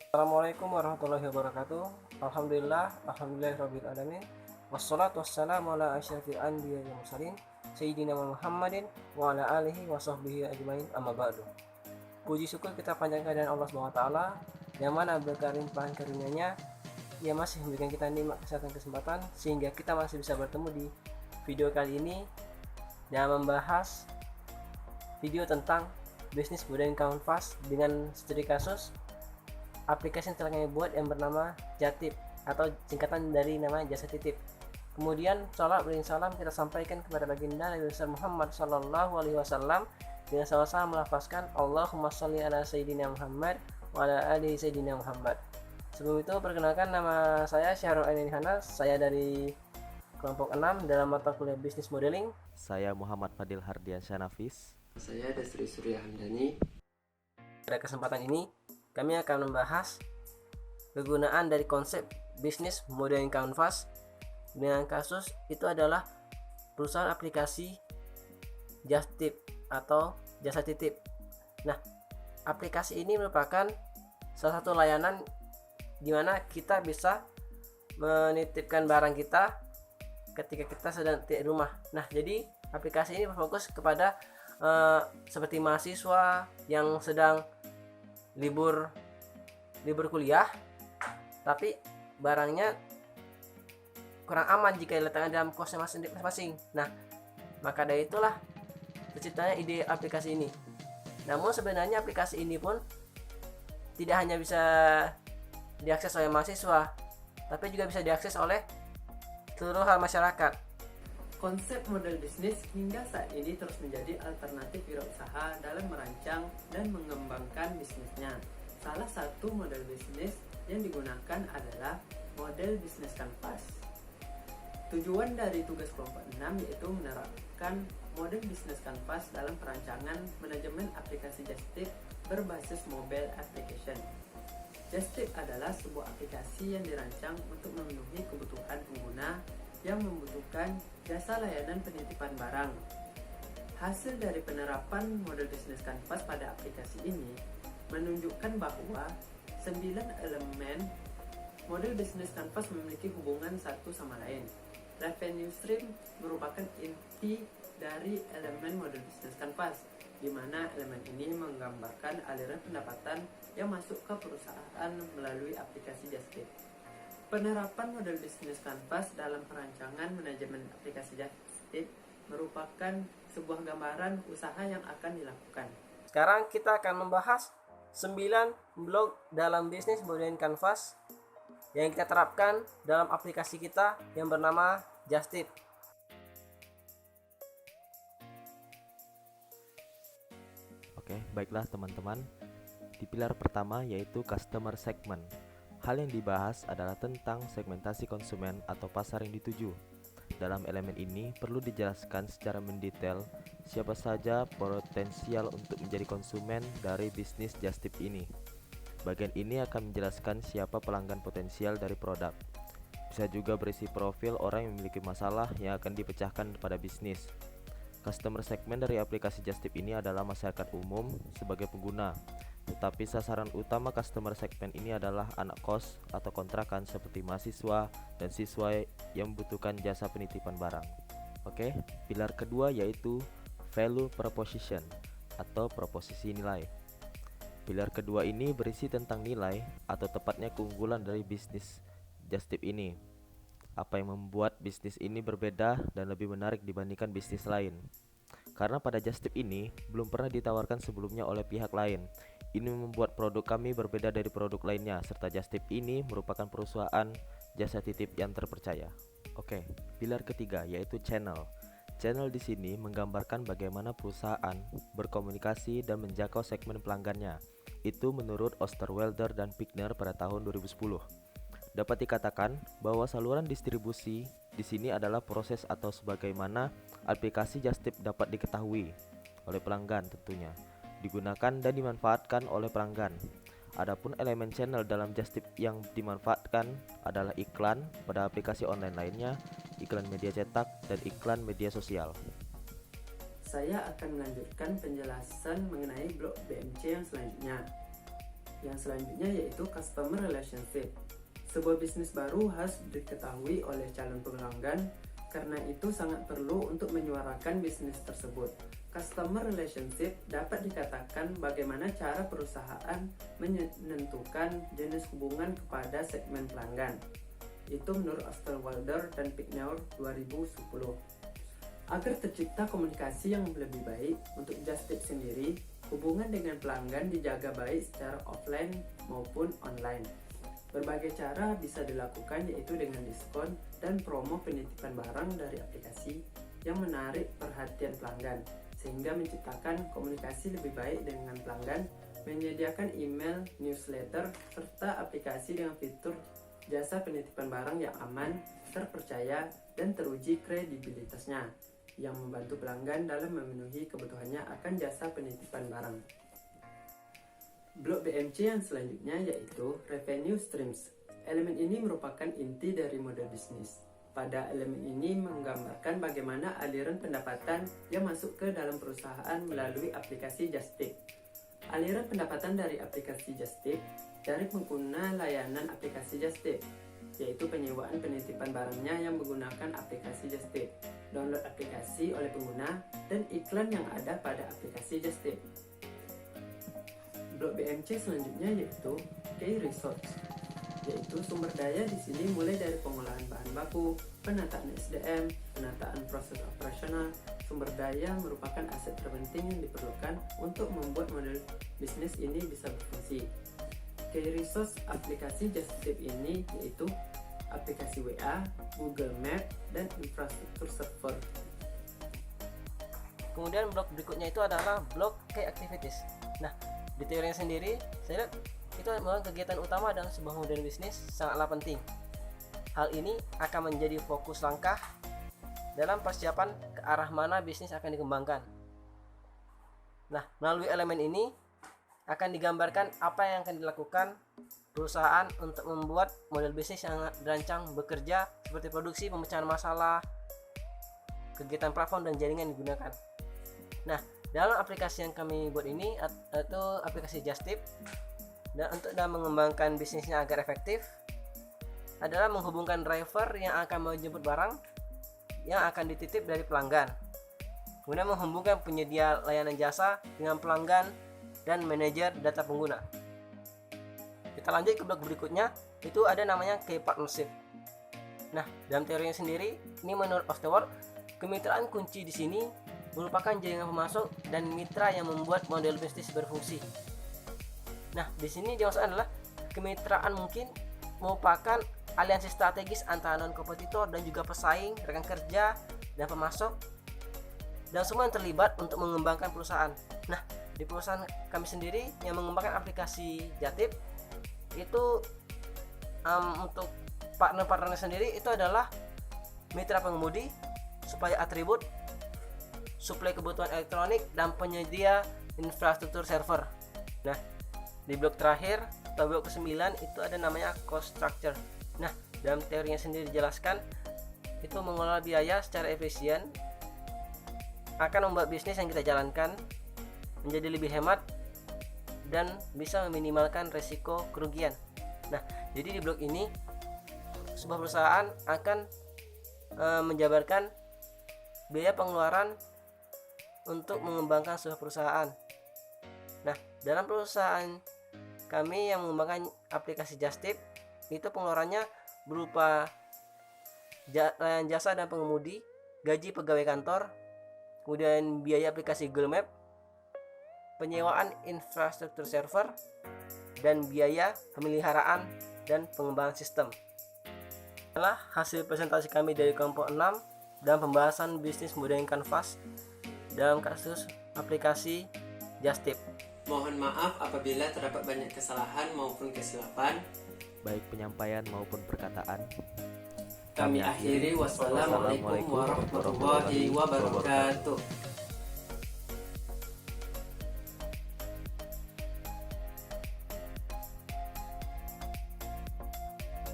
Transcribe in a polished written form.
Assalamualaikum warahmatullahi wabarakatuh. Alhamdulillahirabbil alamin. Wassalatu wassalamu ala asyrafil anbiya'i wal mursalin sayyidina Muhammadin wa ala alihi wa sahbihi ajmain, amma ba'du. Puji syukur kita panjatkan kepada Allah Subhanahu wa taala yang mana berkat limpahan karunia-Nya ia masih memberikan kita nikmat kesehatan kesempatan sehingga kita masih bisa bertemu di video kali ini dan membahas video tentang bisnis budaya kanvas dengan studi kasus aplikasi yang telah kami buat yang bernama Jatip atau singkatan dari nama jasa titip. Kemudian salat beriring salam kita sampaikan kepada baginda Nabi besar Muhammad sallallahu alaihi wasallam dengan sama-sama melafazkan Allahumma sholli ala sayyidina Muhammad wa ala ali sayyidina Muhammad. Sebelum itu perkenalkan, nama saya Syahrul Aini Hanas, saya dari kelompok 6 dalam mata kuliah bisnis modeling. Saya Muhammad Fadil Hardiansyah Nafis. Saya Desri Surya Hamdani. Pada kesempatan ini kami akan membahas kegunaan dari konsep bisnis modeling kanvas dengan kasus itu adalah perusahaan aplikasi Just Tip atau jasa titip. Nah, aplikasi ini merupakan salah satu layanan di mana kita bisa menitipkan barang kita ketika kita sedang di rumah. Nah, jadi aplikasi ini berfokus kepada seperti mahasiswa yang sedang libur kuliah tapi barangnya kurang aman jika diletakkan dalam kosnya masing-masing. Nah, maka dari itulah terciptanya ide aplikasi ini. Namun sebenarnya aplikasi ini pun tidak hanya bisa diakses oleh mahasiswa, tapi juga bisa diakses oleh seluruh hal masyarakat. Konsep model bisnis hingga saat ini terus menjadi alternatif wirausaha dalam merancang dan mengembangkan bisnisnya. Salah satu model bisnis yang digunakan adalah model bisnis kanvas. Tujuan dari tugas kelompok 6 yaitu menerapkan model bisnis kanvas dalam perancangan manajemen aplikasi Just Tip berbasis mobile application. Just Tip adalah sebuah aplikasi yang dirancang untuk memenuhi kebutuhan pengguna yang membutuhkan jasa layanan penitipan barang. Hasil dari penerapan model bisnis kanvas pada aplikasi ini menunjukkan bahwa 9 elemen model bisnis kanvas memiliki hubungan satu sama lain. Revenue stream merupakan inti dari elemen model bisnis kanvas, di mana elemen ini menggambarkan aliran pendapatan yang masuk ke perusahaan melalui aplikasi Just Tip. Penerapan model bisnis kanvas dalam perancangan manajemen aplikasi Just Tip merupakan sebuah gambaran usaha yang akan dilakukan. Sekarang kita akan membahas 9 blok dalam bisnis modeling kanvas yang kita terapkan dalam aplikasi kita yang bernama Just Tip. Oke, baiklah teman-teman. Di pilar pertama yaitu customer segment. Hal yang dibahas adalah tentang segmentasi konsumen atau pasar yang dituju. Dalam elemen ini perlu dijelaskan secara mendetail siapa saja potensial untuk menjadi konsumen dari bisnis Just Tip ini. Bagian ini akan menjelaskan siapa pelanggan potensial dari produk. Bisa juga berisi profil orang yang memiliki masalah yang akan dipecahkan pada bisnis. Customer segment dari aplikasi Just Tip ini adalah masyarakat umum sebagai pengguna. Tetapi sasaran utama customer segment ini adalah anak kos atau kontrakan seperti mahasiswa dan siswa yang membutuhkan jasa penitipan barang. Oke, pilar kedua yaitu value proposition atau proposisi nilai. Pilar kedua ini berisi tentang nilai atau tepatnya keunggulan dari bisnis Just Tip ini. Apa yang membuat bisnis ini berbeda dan lebih menarik dibandingkan bisnis lain. Karena pada Just Tip ini belum pernah ditawarkan sebelumnya oleh pihak lain. Ini membuat produk kami berbeda dari produk lainnya, serta Just Tip ini merupakan perusahaan jasa titip yang terpercaya. Oke, pilar ketiga yaitu channel. Channel di sini menggambarkan bagaimana perusahaan berkomunikasi dan menjangkau segmen pelanggannya. Itu menurut Osterwelder dan Pickner pada tahun 2010. Dapat dikatakan bahwa saluran distribusi di sini adalah proses atau sebagaimana aplikasi Just Tip dapat diketahui oleh pelanggan tentunya, digunakan dan dimanfaatkan oleh pelanggan. Adapun elemen channel dalam Just Tip yang dimanfaatkan adalah iklan pada aplikasi online lainnya, iklan media cetak, dan iklan media sosial. Saya akan melanjutkan penjelasan mengenai blok BMC yang selanjutnya. Yang selanjutnya yaitu customer relationship. Sebuah bisnis baru harus diketahui oleh calon pelanggan, karena itu sangat perlu untuk menyuarakan bisnis tersebut. Customer relationship dapat dikatakan bagaimana cara perusahaan menentukan jenis hubungan kepada segmen pelanggan. Itu menurut Osterwalder dan Pigneur 2010. Agar tercipta komunikasi yang lebih baik untuk Just Tip sendiri, hubungan dengan pelanggan dijaga baik secara offline maupun online. Berbagai cara bisa dilakukan, yaitu dengan diskon dan promo penitipan barang dari aplikasi yang menarik perhatian pelanggan, sehingga menciptakan komunikasi lebih baik dengan pelanggan, menyediakan email, newsletter, serta aplikasi dengan fitur jasa penitipan barang yang aman, terpercaya, dan teruji kredibilitasnya, yang membantu pelanggan dalam memenuhi kebutuhannya akan jasa penitipan barang. Blok BMC yang selanjutnya yaitu revenue streams. Elemen ini merupakan inti dari model bisnis. Pada elemen ini menggambarkan bagaimana aliran pendapatan yang masuk ke dalam perusahaan melalui aplikasi Just Tip. Aliran pendapatan dari aplikasi Just Tip dari pengguna layanan aplikasi Just Tip, yaitu penyewaan penitipan barangnya yang menggunakan aplikasi Just Tip, download aplikasi oleh pengguna, dan iklan yang ada pada aplikasi Just Tip. Blok BMC selanjutnya yaitu Key Resource, yaitu sumber daya. Di sini mulai dari pengolahan bahan baku, penataan SDM, penataan proses operasional. Sumber daya merupakan aset terpenting yang diperlukan untuk membuat model bisnis ini bisa berfungsi. Key Resource aplikasi Just Tip ini yaitu aplikasi WA, Google Map, dan infrastruktur server. Kemudian blok berikutnya itu adalah blok Key Activities. Nah, di teorinya sendiri, saya lihat itu memang kegiatan utama dalam sebuah model bisnis sangatlah penting. Hal ini akan menjadi fokus langkah dalam persiapan ke arah mana bisnis akan dikembangkan. Nah, melalui elemen ini akan digambarkan apa yang akan dilakukan perusahaan untuk membuat model bisnis yang dirancang bekerja, seperti produksi, pemecahan masalah, kegiatan platform, dan jaringan yang digunakan. Nah, dalam aplikasi yang kami buat ini itu aplikasi Just Tip, dan untuk mengembangkan bisnisnya agar efektif adalah menghubungkan driver yang akan menjemput barang yang akan dititip dari pelanggan, kemudian menghubungkan penyedia layanan jasa dengan pelanggan dan manajer data pengguna. Kita lanjut ke blok berikutnya, itu ada namanya Key Partnership. Nah, dalam teorinya sendiri, ini menurut Osterwalder, kemitraan kunci di sini merupakan jaringan pemasok dan mitra yang membuat model bisnis berfungsi. Nah, di sini dimaksud adalah kemitraan mungkin merupakan aliansi strategis antara non-kompetitor dan juga pesaing, rekan kerja, dan pemasok, dan semua yang terlibat untuk mengembangkan perusahaan. Nah, di perusahaan kami sendiri yang mengembangkan aplikasi Just Tip itu untuk partner-partnernya sendiri itu adalah mitra pengemudi, supplier atribut, suplai kebutuhan elektronik, dan penyedia infrastruktur server. Nah, di blok terakhir atau blok ke-9 itu ada namanya cost structure. Nah, dalam teorinya sendiri dijelaskan itu mengelola biaya secara efisien akan membuat bisnis yang kita jalankan menjadi lebih hemat dan bisa meminimalkan resiko kerugian. Nah, jadi di blok ini sebuah perusahaan akan menjabarkan biaya pengeluaran untuk mengembangkan sebuah perusahaan. Nah, dalam perusahaan kami yang mengembangkan aplikasi Just Tip itu pengeluarannya berupa layanan jasa dan pengemudi, gaji pegawai kantor, kemudian biaya aplikasi Google Map, penyewaan infrastruktur server, dan biaya pemeliharaan dan pengembangan sistem. Inilah hasil presentasi kami dari kelompok 6 dalam pembahasan bisnis modeling kanvas dalam kasus aplikasi Just Tip. Mohon maaf apabila terdapat banyak kesalahan maupun kesilapan, baik penyampaian maupun perkataan. Kami akhiri, wassalamualaikum warahmatullahi wabarakatuh.